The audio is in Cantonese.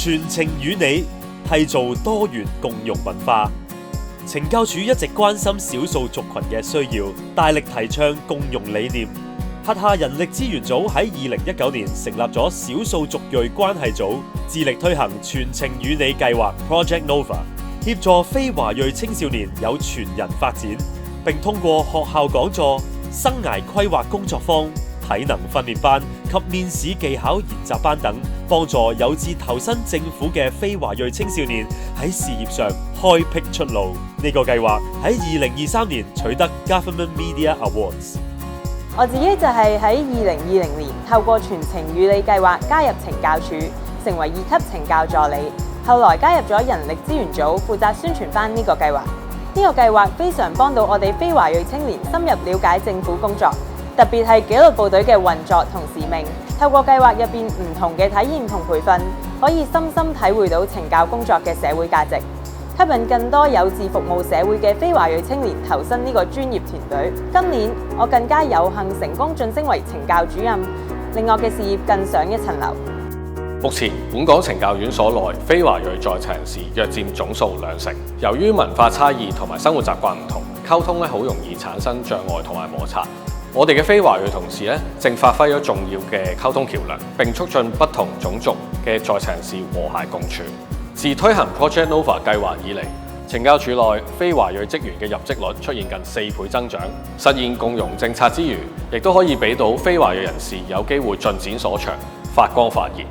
傳情與你，締造多元共融文化。懲教署一直關心少數族群嘅需要，大力提倡共融理念。轄下人力資源組喺2019年成立咗少數族裔關係組，致力推行傳情與你計劃 Project Nova， 協助非華裔青少年有全人發展，並通過學校講座、生涯規劃工作坊、體能訓練班及面試技巧研習班等，幫助有志投身政府嘅非華裔青少年喺事業上開闢出路。呢個計劃喺2023年取得 Government Media Awards。我自己就係喺2020年透過傳情與你計劃加入懲教署，成為2級懲教助理，後來加入咗人力資源組，負責宣傳翻呢個計劃。呢個計劃非常幫到我哋非華裔青年深入了解政府工作，特別係紀律部隊嘅運作同使命。透過計劃入邊唔同嘅體驗同培訓，可以深深體會到懲教工作嘅社會價值，吸引更多有志服務社會嘅非華裔青年投身呢個專業團隊。今年我更加有幸成功晉升為懲教主任，令我嘅事業更上一層樓。目前本港懲教院所內非華裔在囚人士約佔總數20%。由於文化差異同埋生活習慣唔同，溝通好容易產生障礙同埋摩擦。我哋嘅非華裔同事正發揮咗重要嘅溝通橋梁，並促進不同種族嘅在囚人士和諧共處。自推行 Project Nova 計劃以嚟，懲教署內非華裔職員嘅入職率出現近4倍增長，實現共融政策之餘，亦都可以俾到非華裔人士有機會盡展所長、發光發熱。